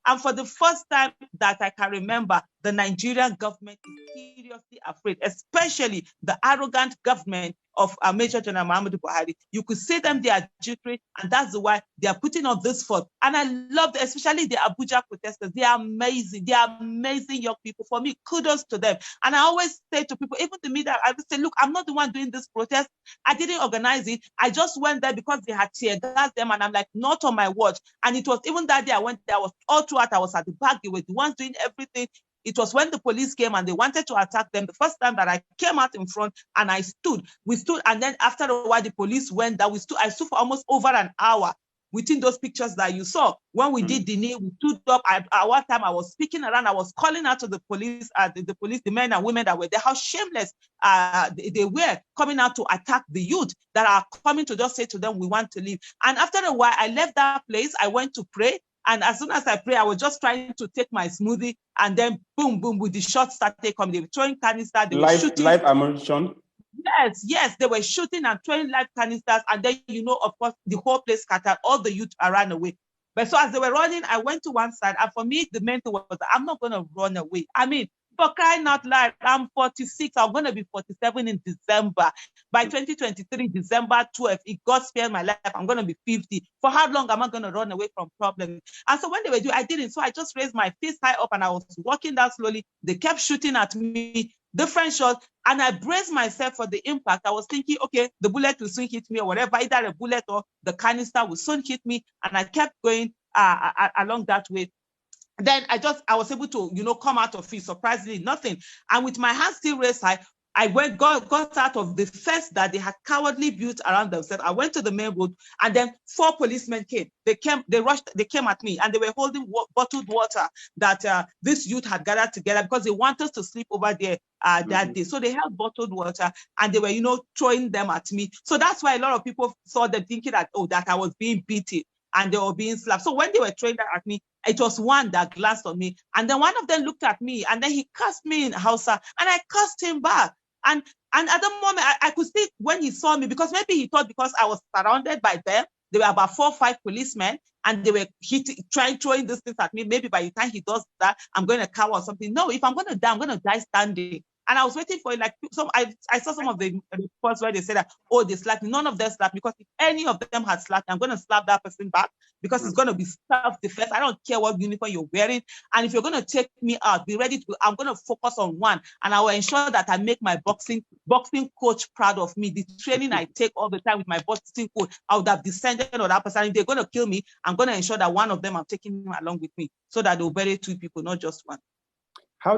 And for the first time that I can remember, the Nigerian government is seriously afraid, especially the arrogant government of Major General Muhammadu Buhari. You could see them, they are jittery, and that's why they are putting on this front. And I love, especially the Abuja protesters. They are amazing. They are amazing young people. For me, kudos to them. And I always say to people, even to me, that I would say, look, I'm not the one doing this protest. I didn't organize it. I just went there because they had tear gas them, and I'm like, not on my watch. And it was even that day I went there, I was all throughout, I was at the back. They were the ones doing everything. It was when the police came and they wanted to attack them. The first time that I came out in front and I stood, we stood, and then after a while, the police went down. I stood for almost over an hour within those pictures that you saw. When we did the knee, we stood up. At one time, I was speaking around. I was calling out to the police, the men and women that were there, how shameless they were coming out to attack the youth that are coming to just say to them, we want to leave. And after a while, I left that place. I went to pray. And as soon as I pray, I was just trying to take my smoothie, and then boom, boom, with the shots started coming. They were throwing canisters, they were shooting. Live ammunition? Yes, they were shooting and throwing live canisters. And then, of course, the whole place scattered, all the youth ran away. But so as they were running, I went to one side. And for me, the main thing was, I'm not going to run away. I mean, for crying out loud, I'm 46. I'm going to be 47 in December. By 2023, December 12th, if God spares my life, I'm going to be 50. For how long am I going to run away from problems? And so when they were doing, I didn't. So I just raised my fist high up and I was walking down slowly. They kept shooting at me, different shots. And I braced myself for the impact. I was thinking, okay, the bullet will soon hit me or whatever, either a bullet or the canister will soon hit me. And I kept going along that way. Then I was able to, come out of it, surprisingly, nothing. And with my hands still raised high, I got out of the fence that they had cowardly built around themselves. I went to the main road, and then 4 policemen came. They came at me, and they were holding bottled water that this youth had gathered together because they wanted us to sleep over there that day. So they held bottled water, and they were, throwing them at me. So that's why a lot of people saw them thinking that, that I was being beaten and they were being slapped. So when they were throwing that at me, it was one that glanced on me. And then one of them looked at me, and then he cursed me in Hausa, and I cursed him back. And at the moment, I could see when he saw me, because maybe he thought because I was surrounded by them, there were about 4 or 5 policemen, and they were throwing these things at me. Maybe by the time he does that, I'm going to cower or something. No, if I'm going to die, I'm going to die standing. And I was waiting for it. Like I saw some of the reports where they said that, they slapped me. None of them slapped, because if any of them had slapped, I'm going to slap that person back, because it's going to be self-defense. I don't care what uniform you're wearing. And if you're going to take me out, be ready to. I'm going to focus on one, and I will ensure that I make my boxing coach proud of me. The training I take all the time with my boxing coach, I would have descended on that person. If they're going to kill me, I'm going to ensure that one of them, I'm taking him along with me, so that they'll bury 2 people, not just one. How